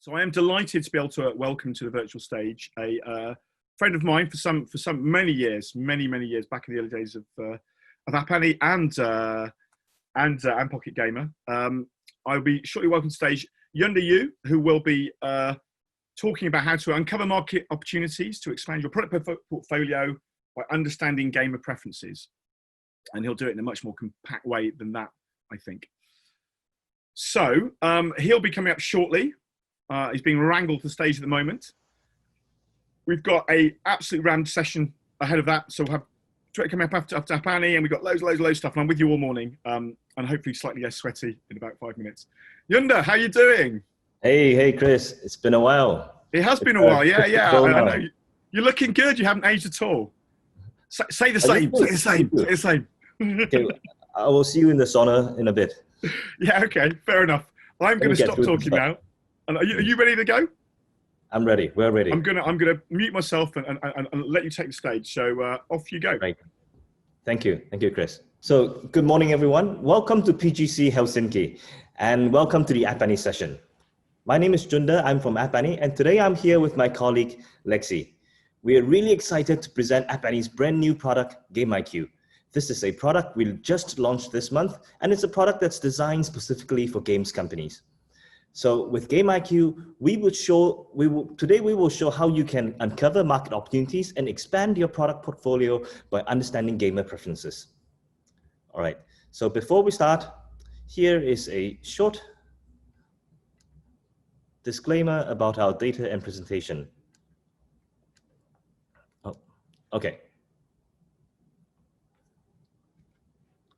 So I am delighted to be able to welcome to the virtual stage a friend of mine for some many years back in the early days of App Annie and Pocket Gamer. I'll be shortly welcome to stage Junde Yu, who will be talking about how to uncover market opportunities to expand your product portfolio by understanding gamer preferences. And he'll do it in a much more compact way than that, I think. So he'll be coming up shortly. He's being wrangled to the stage at the moment. We've got a absolute rammed session ahead of that. So we'll have Twitter coming up after App Annie, and we've got loads of stuff. And I'm with you all morning, and hopefully slightly less sweaty in about 5 minutes. Junde, how you doing? Hey, Chris. It's been a while. It has been a while, yeah. I know. You're looking good. You haven't aged at all. Say the same. Say the same. Okay, I will see you in the sauna in a bit. Yeah, okay, fair enough. I'm going to stop talking now. And are you ready to go? I'm ready. We're ready. I'm gonna mute myself and let you take the stage. So off you go. Great. Thank you, Chris. So good morning, everyone. Welcome to PGC Helsinki, and welcome to the App Annie session. My name is Junde. I'm from App Annie, and today I'm here with my colleague Lexi. We are really excited to present App Annie's brand new product, Game IQ. This is a product we just launched this month, and it's a product that's designed specifically for games companies. So with Game IQ, today we will show how you can uncover market opportunities and expand your product portfolio by understanding gamer preferences. All right, so before we start, here is a short disclaimer about our data and presentation. Oh, okay.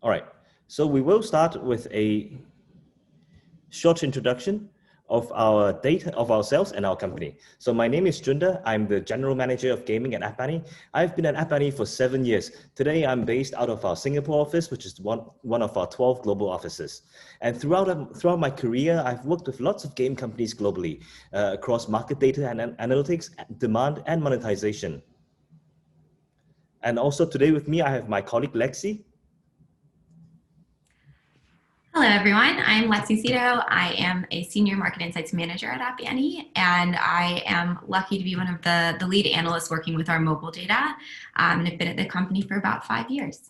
All right, so we will start with a short introduction of our data, of ourselves and our company. So my name is Junde. I'm the General Manager of Gaming at App Annie. I've been at App Annie for 7 years. Today, I'm based out of our Singapore office, which is one of our 12 global offices. And throughout my career, I've worked with lots of game companies globally across market data and analytics, demand and monetization. And also today with me, I have my colleague Lexi. Hello, everyone. I'm Lexi Sydow. I am a Senior Market Insights Manager at App Annie, and I am lucky to be one of the lead analysts working with our mobile data, and I've been at the company for about 5 years.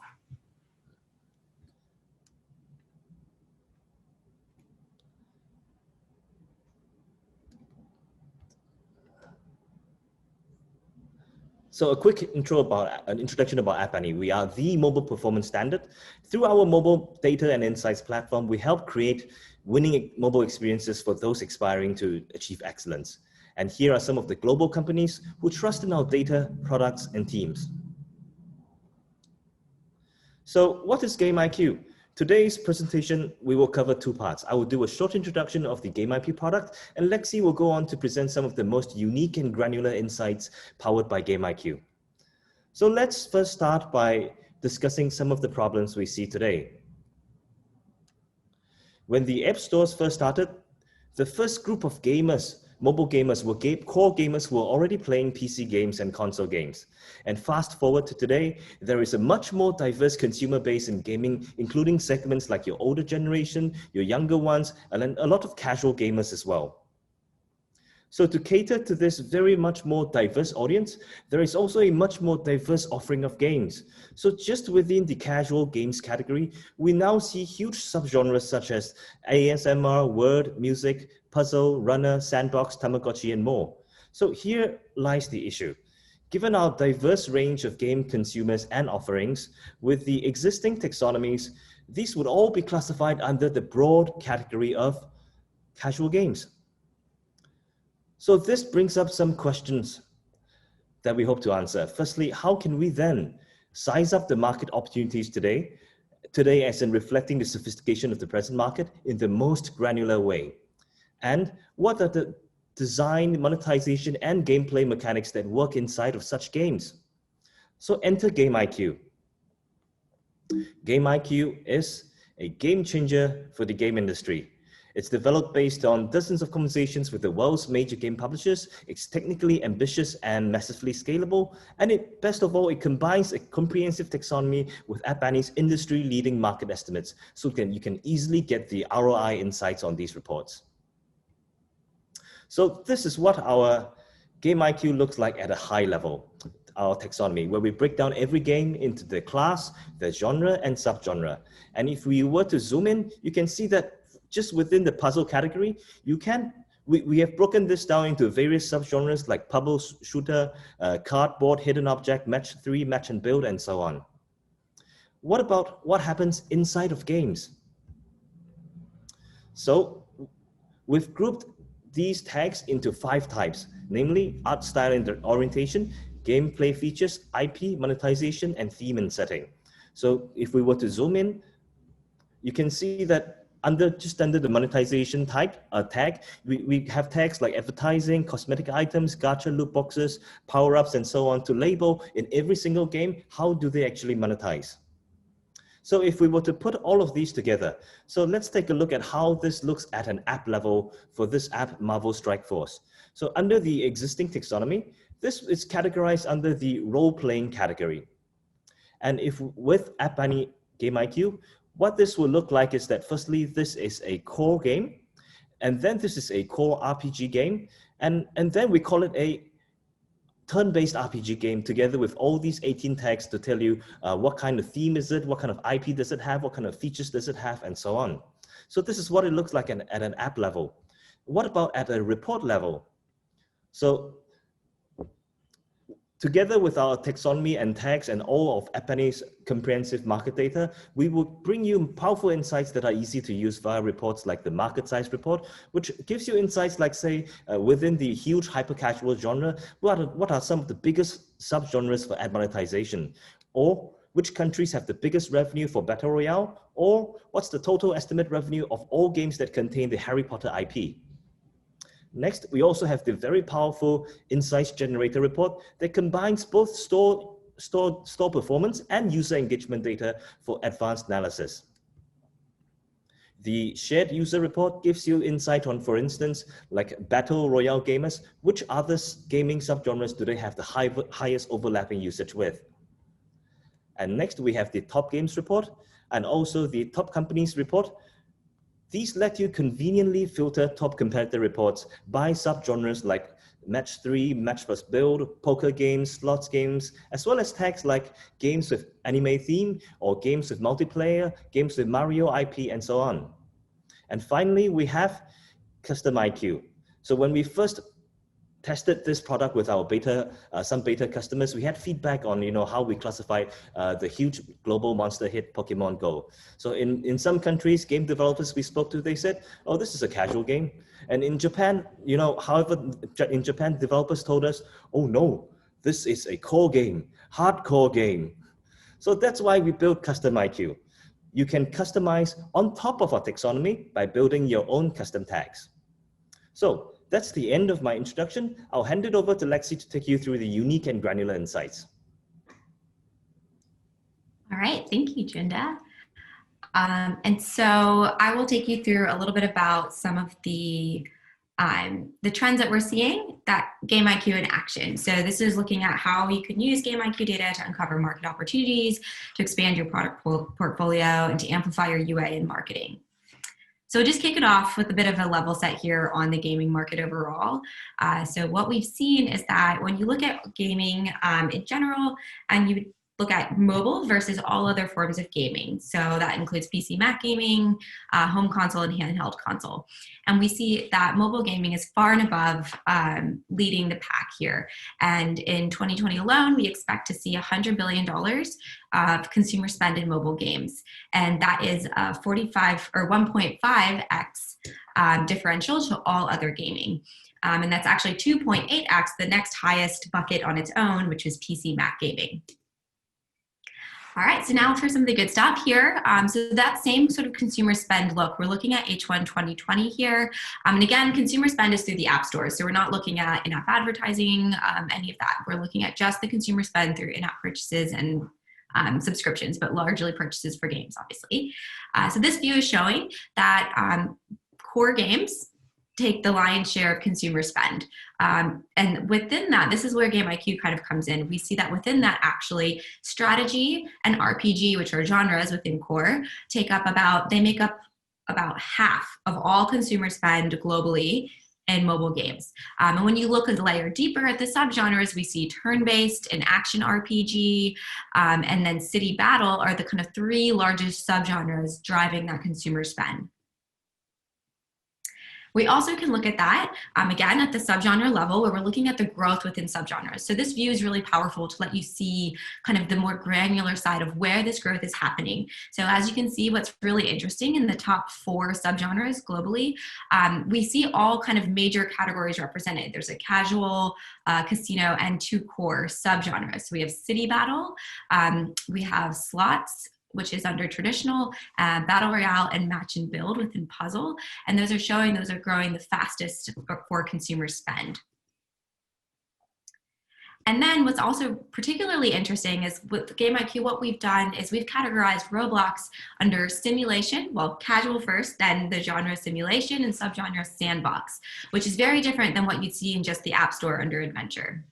So a quick introduction about App Annie. We are the mobile performance standard. Through our mobile data and insights platform, we help create winning mobile experiences for those aspiring to achieve excellence. And here are some of the global companies who trust in our data, products, and teams. So what is Game IQ? Today's presentation, we will cover 2 parts. I will do a short introduction of the Game IQ product, and Lexi will go on to present some of the most unique and granular insights powered by Game IQ. So let's first start by discussing some of the problems we see today. When the app stores first started, the first group of gamers, mobile gamers, were core gamers who were already playing PC games and console games. And fast forward to today, there is a much more diverse consumer base in gaming, including segments like your older generation, your younger ones, and then a lot of casual gamers as well. So to cater to this very much more diverse audience, there is also a much more diverse offering of games. So just within the casual games category, we now see huge subgenres such as ASMR, word, music, puzzle, runner, sandbox, Tamagotchi, and more. So here lies the issue. Given our diverse range of game consumers and offerings, with the existing taxonomies, these would all be classified under the broad category of casual games. So this brings up some questions that we hope to answer. Firstly, how can we then size up the market opportunities today as in reflecting the sophistication of the present market in the most granular way? And what are the design, monetization, and gameplay mechanics that work inside of such games? So enter Game IQ. Game IQ is a game changer for the game industry. It's developed based on dozens of conversations with the world's major game publishers. It's technically ambitious and massively scalable. And best of all, it combines a comprehensive taxonomy with App Annie's industry-leading market estimates. So you can easily get the ROI insights on these reports. So this is what our game IQ looks like at a high level, our taxonomy, where we break down every game into the class, the genre, and subgenre. And if we were to zoom in, you can see that just within the puzzle category, we have broken this down into various subgenres like puzzle shooter, cardboard, hidden object, match 3, match and build, and so on. What about what happens inside of games? So we've grouped these tags into 5 types, namely art style and orientation, gameplay features, IP, monetization, and theme and setting. So if we were to zoom in, you can see that under the monetization type tag, we have tags like advertising, cosmetic items, gacha loot boxes, power-ups, and so on to label in every single game, how do they actually monetize? So if we were to put all of these together, so let's take a look at how this looks at an app level for this app, Marvel Strike Force. So under the existing taxonomy, this is categorized under the role-playing category. And if with App Annie Game IQ, what this will look like is that firstly, this is a core game, and then this is a core RPG game, and then we call it a turn-based RPG game together with all these 18 tags to tell you what kind of theme is it, what kind of IP does it have, what kind of features does it have, and so on. So this is what it looks like at an app level. What about at a report level? So together with our taxonomy and tags and all of App Annie's comprehensive market data, we will bring you powerful insights that are easy to use via reports like the market size report, which gives you insights like, say, within the huge hyper-casual genre, what are some of the biggest subgenres for ad monetization? Or which countries have the biggest revenue for Battle Royale? Or what's the total estimate revenue of all games that contain the Harry Potter IP? Next, we also have the very powerful Insights Generator report that combines both store performance and user engagement data for advanced analysis. The Shared User report gives you insight on, for instance, like Battle Royale gamers, which other gaming subgenres do they have the highest overlapping usage with? And next, we have the Top Games report and also the Top Companies report. These let you conveniently filter top competitor reports by subgenres like match 3, match plus build, poker games, slots games, as well as tags like games with anime theme or games with multiplayer, games with Mario IP, and so on. And finally, we have Custom IQ. So when we first tested this product with our some beta customers, we had feedback on how we classified the huge global monster hit Pokemon Go. So in some countries, game developers we spoke to, they said, oh, this is a casual game. And in Japan, however, in Japan, developers told us, oh no, this is a core game, hardcore game. So that's why we built Custom IQ. You can customize on top of our taxonomy by building your own custom tags. So that's the end of my introduction. I'll hand it over to Lexi to take you through the unique and granular insights. All right, thank you, Junde. And so I will take you through a little bit about some of the trends that we're seeing that Game IQ in action. So this is looking at how you can use Game IQ data to uncover market opportunities, to expand your product portfolio, and to amplify your UA and marketing. So just kick it off with a bit of a level set here on the gaming market overall. So what we've seen is that when you look at gaming in general, and you look at mobile versus all other forms of gaming. So that includes PC, Mac gaming, home console, and handheld console. And we see that mobile gaming is far and above leading the pack here. And in 2020 alone, we expect to see $100 billion of consumer spend in mobile games. And that is a 45 or 1.5x differential to all other gaming. And that's actually 2.8x the next highest bucket on its own, which is PC, Mac gaming. All right, so now for some of the good stuff here. So that same sort of consumer spend look, we're looking at H1 2020 here. And again, consumer spend is through the app stores. So we're not looking at in-app advertising, any of that. We're looking at just the consumer spend through in-app purchases and subscriptions, but largely purchases for games, obviously. So this view is showing that core games take the lion's share of consumer spend. And within that, this is where Game IQ kind of comes in. We see that within that actually strategy and RPG, which are genres within core, they make up about half of all consumer spend globally in mobile games. And when you look a layer deeper at the subgenres, we see turn-based and action RPG, and then city battle are the kind of 3 largest subgenres driving that consumer spend. We also can look at that, again, at the subgenre level, where we're looking at the growth within subgenres. So this view is really powerful to let you see kind of the more granular side of where this growth is happening. So as you can see, what's really interesting in the top 4 subgenres globally, we see all kind of major categories represented. There's a casual, casino, and 2 core subgenres. So we have city battle, we have slots, which is under traditional, battle royale, and match and build within puzzle. And those are growing the fastest for consumer spend. And then what's also particularly interesting is with GameIQ, what we've done is we've categorized Roblox under simulation, well, casual first, then the genre simulation, and subgenre sandbox, which is very different than what you'd see in just the App Store under adventure.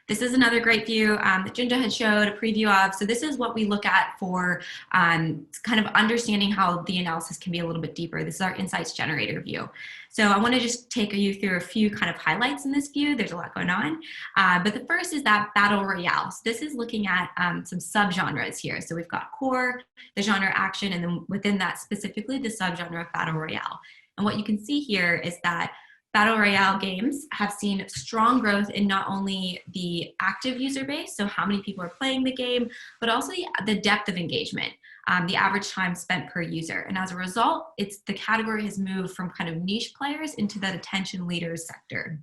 This is another great view that Junde had showed a preview of. So this is what we look at for kind of understanding how the analysis can be a little bit deeper. This is our insights generator view. So I want to just take you through a few kind of highlights in this view. There's a lot going on. But the first is that battle royale. So this is looking at some subgenres here. So we've got core, the genre action, and then within that specifically the subgenre of battle royale. And what you can see here is that Battle Royale games have seen strong growth in not only the active user base, so how many people are playing the game, but also the depth of engagement, the average time spent per user. And as a result, the category has moved from kind of niche players into that attention leaders sector.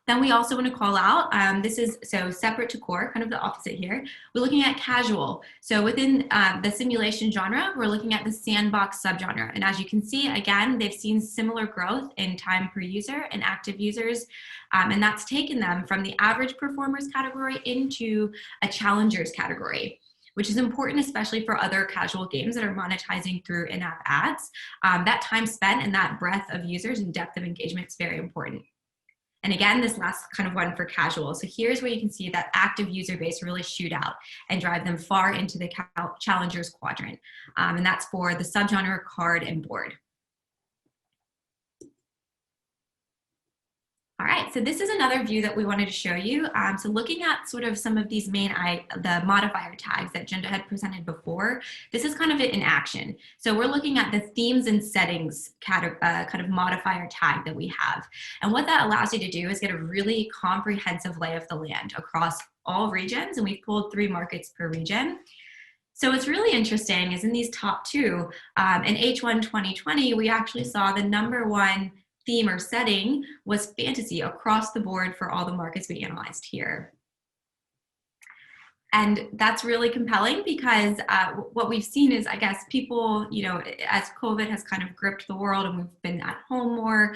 Then we also want to call out, this is so separate to core, kind of the opposite here. We're looking at casual. So within the simulation genre, we're looking at the sandbox subgenre. And as you can see, again, they've seen similar growth in time per user and active users. And that's taken them from the average performers category into a challengers category, which is important, especially for other casual games that are monetizing through in-app ads. That time spent and that breadth of users and depth of engagement is very important. And again, this last kind of one for casual. So here's where you can see that active user base really shoot out and drive them far into the challengers quadrant. And that's for the subgenre card and board. All right, so this is another view that we wanted to show you. So looking at sort of some of these the modifier tags that Junde had presented before, this is kind of it in action. So we're looking at the themes and settings kind of modifier tag that we have. And what that allows you to do is get a really comprehensive lay of the land across all regions, and we've pulled 3 markets per region. So what's really interesting is in these top 2, in H1 2020, we actually saw the #1 theme or setting was fantasy across the board for all the markets we analyzed here. And that's really compelling because what we've seen is, I guess, people, as COVID has kind of gripped the world and we've been at home more,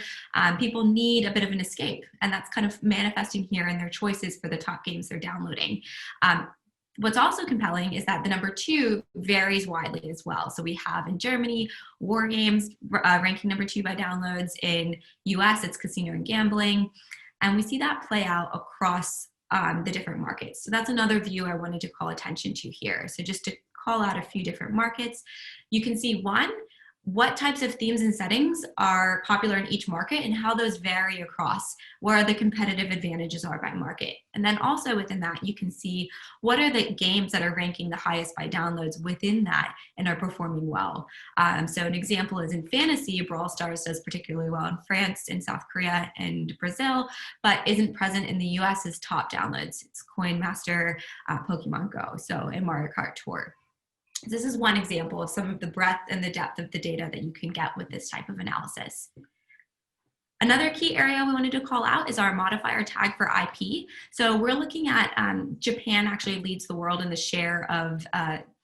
people need a bit of an escape. And that's kind of manifesting here in their choices for the top games they're downloading. What's also compelling is that the #2 varies widely as well. So we have in Germany, war games ranking #2 by downloads. In US, it's casino and gambling. And we see that play out across the different markets. So that's another view I wanted to call attention to here. So just to call out a few different markets, you can see what types of themes and settings are popular in each market and how those vary across, where the competitive advantages are by market. And then also within that, you can see what are the games that are ranking the highest by downloads within that and are performing well. So an example is in fantasy, Brawl Stars does particularly well in France, in South Korea, and Brazil, but isn't present in the US as top downloads. It's Coin Master, Pokemon Go, so and Mario Kart Tour. This is one example of some of the breadth and the depth of the data that you can get with this type of analysis. Another key area we wanted to call out is our modifier tag for IP. So we're looking at Japan actually leads the world in the share of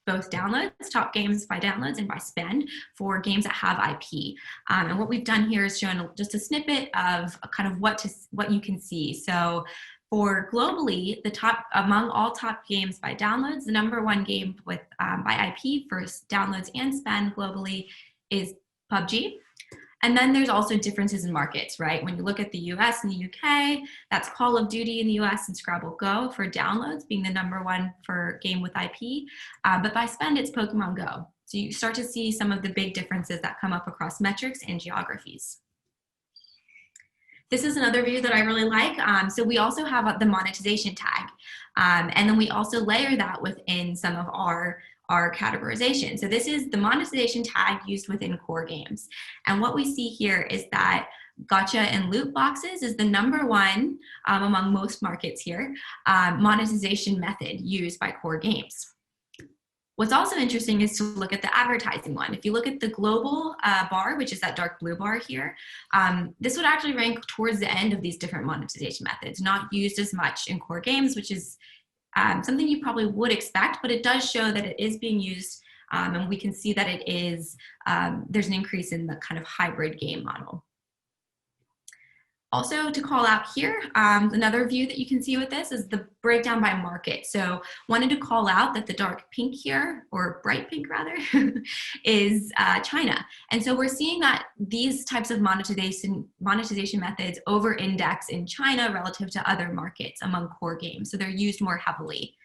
both downloads, top games by downloads and by spend for games that have IP. And what we've done here is shown just a snippet of kind of what you can see. So for globally, among all top games by downloads, the #1 game with by IP for downloads and spend globally is PUBG. And then there's also differences in markets, right? When you look at the US and the UK, that's Call of Duty in the US and Scrabble Go for downloads being the #1 for game with IP. But by spend, it's Pokemon Go. So you start to see some of the big differences that come up across metrics and geographies. This is another view that I really like. So we also have the monetization tag. And then we also layer that within some of our categorization. So this is the monetization tag used within core games. And what we see here is that gacha and loot boxes is the #1 among most markets here, monetization method used by core games. What's also interesting is to look at the advertising one. If you look at the global bar, which is that dark blue bar here, this would actually rank towards the end of these different monetization methods, not used as much in core games, which is something you probably would expect, but it does show that it is being used, and we can see that it is, there's an increase in the kind of hybrid game model. Also to call out here, another view that you can see with this is the breakdown by market. So wanted to call out that the dark pink here, or bright pink rather, is China. And so we're seeing that these types of monetization methods over-index in China relative to other markets among core games. So they're used more heavily.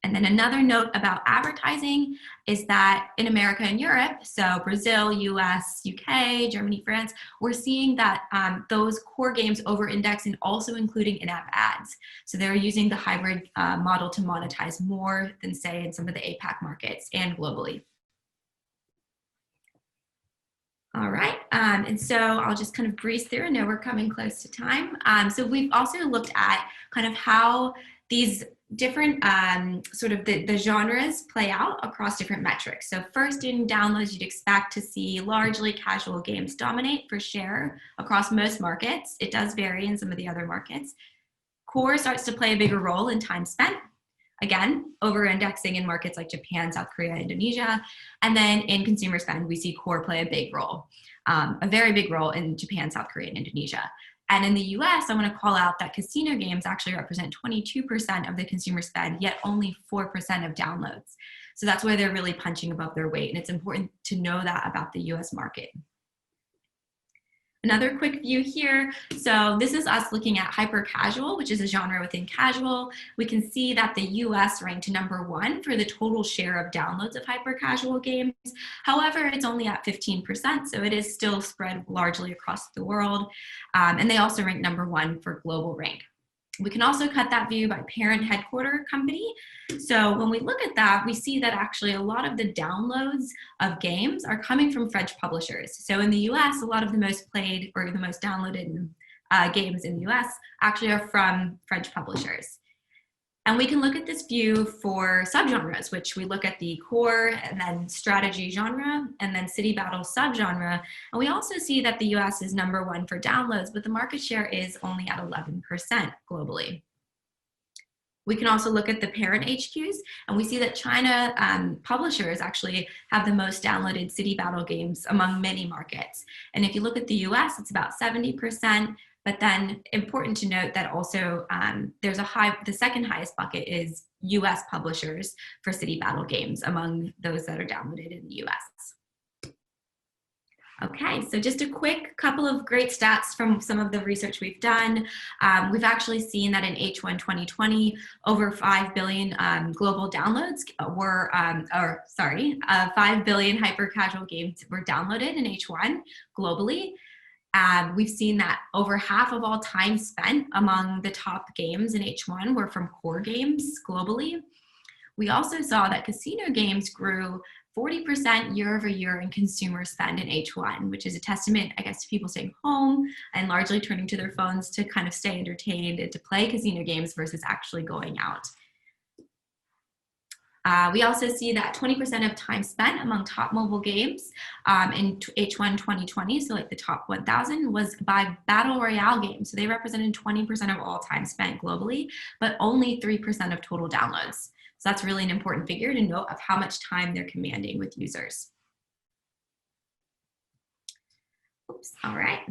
And then another note about advertising is that in America and Europe, so Brazil, US, UK, Germany, France, we're seeing that those core games over-index and also including in-app ads. So they're using the hybrid model to monetize more than, say, in some of the APAC markets and globally. All right, and so I'll just kind of breeze through. I know we're coming close to time. So we've also looked at kind of how these different sort of the genres play out across different metrics. So first, in downloads, you'd expect to see largely casual games dominate for share across most markets. It does vary in some of the other markets. Core starts to play a bigger role in time spent. Again, over-indexing in markets like Japan, South Korea, Indonesia. And then in consumer spend, we see core play a big role, a very big role in Japan, South Korea, and Indonesia. And in the US, I want to call out that casino games actually represent 22% of the consumer spend, yet only 4% of downloads. So that's where they're really punching above their weight. And it's important to know that about the US market. Another quick view here. So this is us looking at hyper casual, which is a genre within casual. We can see that the US ranked #1 for the total share of downloads of hyper casual games. However, it's only at 15%, so it is still spread largely across the world. And they also rank #1 for global rank. We can also cut that view by parent headquarter company. So when we look at that, we see that actually a lot of the downloads of games are coming from French publishers. So in the US, a lot of the most played or the most downloaded games in the US actually are from French publishers. And we can look at this view for subgenres, which we look at the core and then strategy genre and then city battle subgenre. And we also see that the US is #1 for downloads, but the market share is only at 11% globally. We can also look at the parent HQs, and we see that China publishers actually have the most downloaded city battle games among many markets. And if you look at the US, it's about 70%. But then important to note that also there's the second highest bucket is US publishers for city battle games among those that are downloaded in the US. Okay, so just a quick couple of great stats from some of the research we've done. We've actually seen that in H1 2020, over 5 billion global downloads were, 5 billion hyper-casual games were downloaded in H1 globally. We've seen that over half of all time spent among the top games in H1 were from core games globally. We also saw that casino games grew 40% year over year in consumer spend in H1, which is a testament, I guess, to people staying home and largely turning to their phones to kind of stay entertained and to play casino games versus actually going out. We also see that 20% of time spent among top mobile games in H1 2020, so like the top 1,000, was by Battle Royale games. So they represented 20% of all time spent globally, but only 3% of total downloads. So that's really an important figure to note of how much time they're commanding with users. Oops, all right.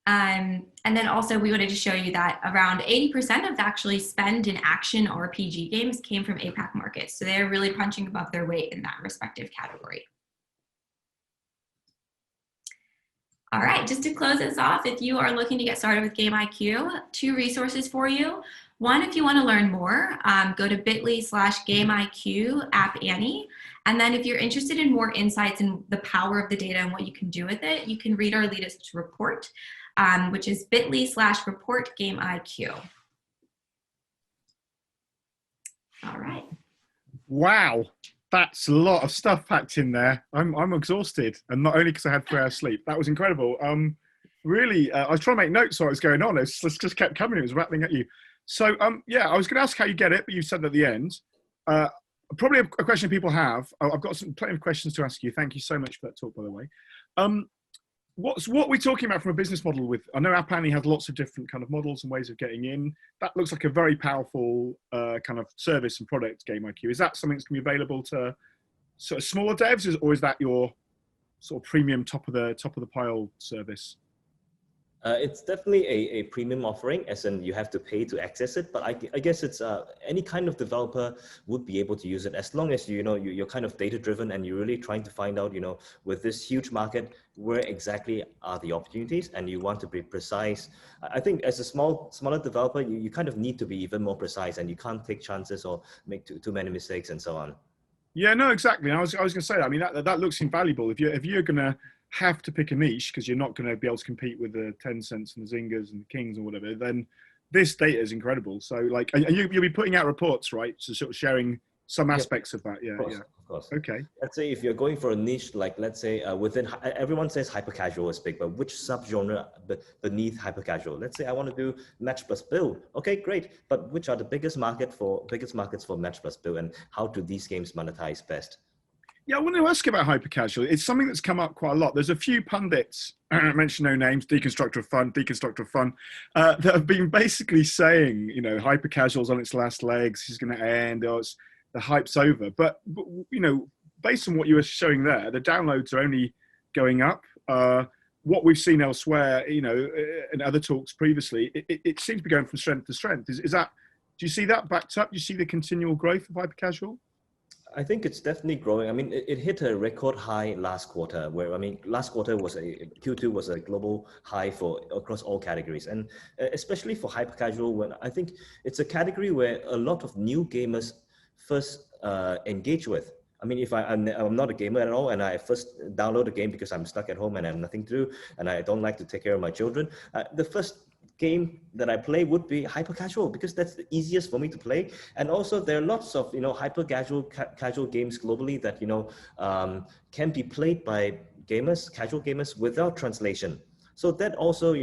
And then also we wanted to show you that around 80% of actually spend in action RPG games came from APAC markets. So they're really punching above their weight in that respective category. All right, just to close this off, if you are looking to get started with Game IQ, 2 resources for you. One, if you want to learn more, go to bit.ly/GameIQ App Annie. And then if you're interested in more insights and the power of the data and what you can do with it, you can read our latest report, which is bit.ly/report GameIQ. All right. Wow. That's a lot of stuff packed in there. I'm exhausted, and not only because I had 3 hours sleep. That was incredible. Really, I was trying to make notes of what was going on. It just kept coming. It was rattling at you. So, yeah, I was going to ask how you get it, but you said at the end. Probably a question people have. I've got plenty of questions to ask you. Thank you so much for that talk, by the way. What we're talking about from a business model with, I know App Annie has lots of different kind of models and ways of getting in. That looks like a very powerful kind of service and product, Game IQ. Is that something that's going to be available to sort of smaller devs, or is that your sort of premium top of the pile service? It's definitely a premium offering, as in you have to pay to access it. But I guess it's any kind of developer would be able to use it, as long as you're kind of data driven and you're really trying to find out, with this huge market, where exactly are the opportunities, and you want to be precise. I think as a smaller developer, you kind of need to be even more precise, and you can't take chances or make too many mistakes and so on. Yeah, no, exactly. I was going to say that. I mean, that looks invaluable. If you're going to have to pick a niche because you're not going to be able to compete with the Tencents and the Zyngas and the Kings or whatever, then this data is incredible. So, like, and you'll be putting out reports, right? So, sort of sharing some aspects of that. Yeah, of course. Okay. Let's say if you're going for a niche, like let's say within, everyone says hyper casual is big, but which subgenre beneath hyper casual? Let's say I want to do match plus build. Okay, great. But which are the biggest markets for match plus build, and how do these games monetize best? Yeah, I want to ask about hyper casual. It's something that's come up quite a lot. There's a few pundits, mention no names, deconstructor of fun, that have been basically saying, hyper casual's on its last legs, it's going to end, or the hype's over. But based on what you were showing there, the downloads are only going up. What we've seen elsewhere, in other talks previously, it seems to be going from strength to strength. Is that? Do you see that backed up? Do you see the continual growth of hyper casual? I think it's definitely growing. I mean, it hit a record high last quarter, where last quarter Q2 was a global high across all categories, and especially for hyper casual, when I think it's a category where a lot of new gamers first engage with. I mean, if I'm not a gamer at all, and I first download a game because I'm stuck at home and I have nothing to do, and I don't like to take care of my children, the first game that I play would be hyper casual, because that's the easiest for me to play. And also there are lots of hyper casual games globally that can be played by casual gamers without translation. So that also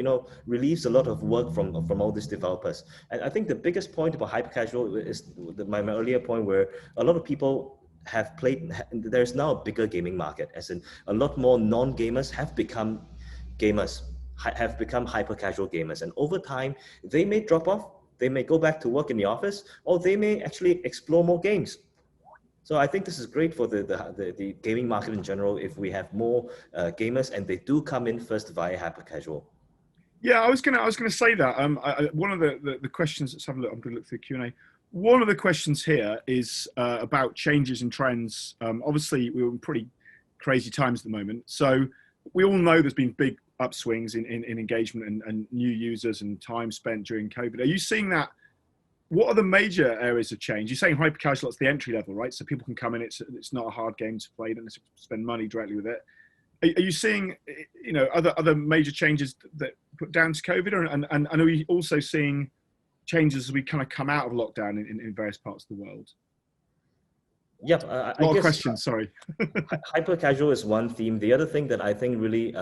relieves a lot of work from all these developers. And I think the biggest point about hyper casual is my earlier point, where a lot of people have played. There's now a bigger gaming market, as in a lot more non-gamers have become gamers, have become hyper casual gamers, and over time they may drop off, they may go back to work in the office, or they may actually explore more games. So I think this is great for the gaming market in general, if we have more gamers and they do come in first via hyper casual. Yeah, I was gonna say that. One of the questions, let's have a look. I'm gonna look through Q&A. One of the questions here is about changes and trends. Obviously, we're in pretty crazy times at the moment, so we all know there's been big upswings in engagement and new users and time spent during COVID. Are you seeing that? What are the major areas of change? You're saying hyper casual, it's the entry level, right? So people can come in, it's not a hard game to play, you don't necessarily spend money directly with it. Are you seeing, other major changes that put down to COVID, and are we also seeing changes as we kind of come out of lockdown in various parts of the world? Yep. A lot of questions, sorry. Hyper casual is one theme. The other thing that I think really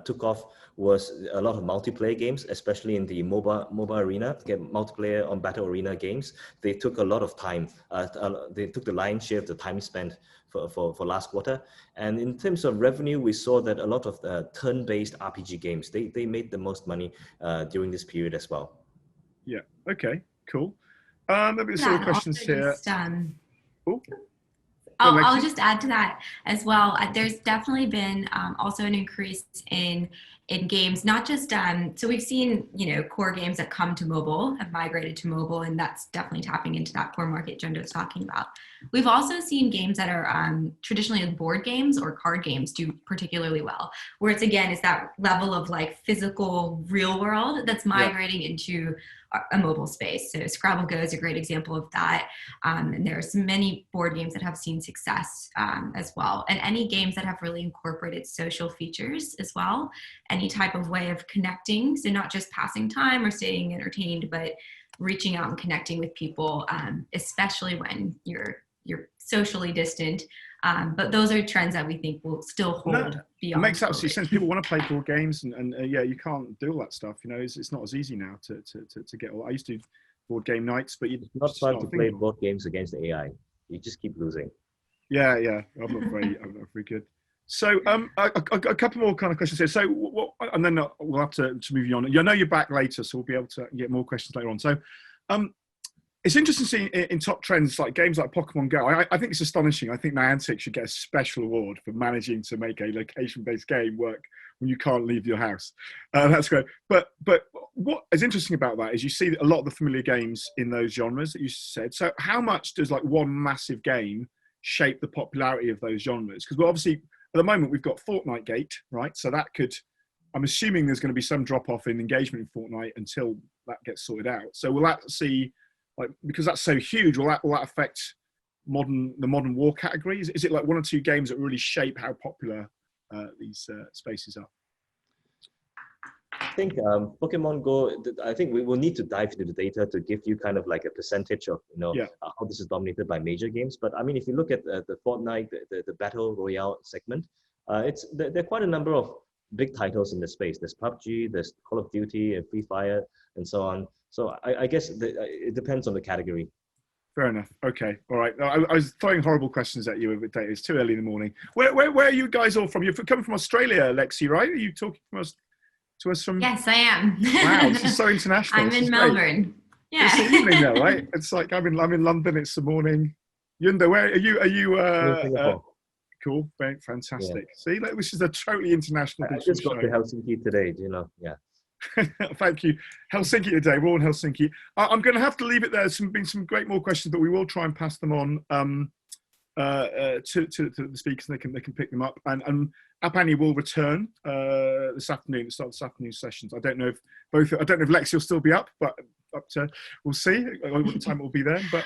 took off was a lot of multiplayer games, especially in the MOBA arena. Multiplayer on battle arena games, they took a lot of time. They took the lion's share of the time spent for last quarter. And in terms of revenue, we saw that a lot of turn-based RPG games, they made the most money during this period as well. Yeah. Okay. Cool. Maybe there's some questions here. I'll just add to that as well. There's definitely been also an increase in in games, not just, so we've seen, core games that come to mobile have migrated to mobile, and that's definitely tapping into that core market Junde was talking about. We've also seen games that are traditionally board games or card games do particularly well, where it's, again, is that level of like physical real world that's migrating into a mobile space. So Scrabble Go is a great example of that. And there are so many board games that have seen success as well. And any games that have really incorporated social features as well, any type of way of connecting. So not just passing time or staying entertained, but reaching out and connecting with people, especially when you're socially distant. But those are trends that we think will still hold beyond. It makes absolute sense. People want to play board games, and you can't do all that stuff. It's not as easy now to get all. I used to do board game nights, but it's not fun to play board games against the AI. You just keep losing. Yeah, I'm not very good. So a couple more kind of questions here. So what, and then we'll have to move you on. I know you're back later, so we'll be able to get more questions later on. So it's interesting seeing in top trends like games like Pokemon Go. I think it's astonishing. I think Niantic should get a special award for managing to make a location-based game work when you can't leave your house. That's great. But what is interesting about that is you see a lot of the familiar games in those genres that you said. So how much does like one massive game shape the popularity of those genres? Because we're obviously, at the moment, we've got Fortnite Gate, right? So that could, I'm assuming there's going to be some drop-off in engagement in Fortnite until that gets sorted out. So will that see, like, because that's so huge, will that affect the modern war categories? Is it like one or two games that really shape how popular these spaces are? I think Pokemon Go, I think we will need to dive into the data to give you kind of like a percentage of, how this is dominated by major games. But I mean, if you look at the Fortnite, the Battle Royale segment, there are quite a number of big titles in the space. There's PUBG, there's Call of Duty and Free Fire and so on. So I guess it depends on the category. Fair enough. Okay. All right. I was throwing horrible questions at you with data. It's too early in the morning. Where are you guys all from? You're coming from Australia, Lexi, right? Are you talking to us from? Yes, I am. Wow, this is so international. I'm in Melbourne. Great. Yeah. It's the evening now, right? It's like I'm in London. It's the morning. Junde, where are you? Are you? Cool. Fantastic. Yeah. See, this is a totally international. I just got to Helsinki today. Yeah. Thank you. Helsinki today. We're all in Helsinki. I'm going to have to leave it there. There's been some great more questions, but we will try and pass them on to the speakers, and they can pick them up. And App Annie will return this afternoon to start this afternoon's sessions. I don't know if Lexi will still be up, but we'll see what time it will be there. But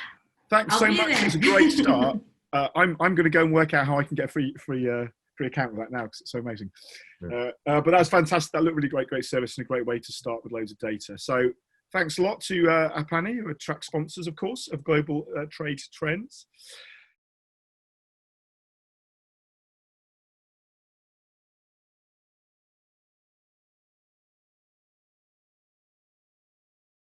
thanks so much. It's a great start. I'm going to go and work out how I can get a free account with that now, because it's so amazing. But that's fantastic. That looked really great service, and a great way to start with loads of data. So thanks a lot to App Annie, who are track sponsors, of course, of Global Trade Trends.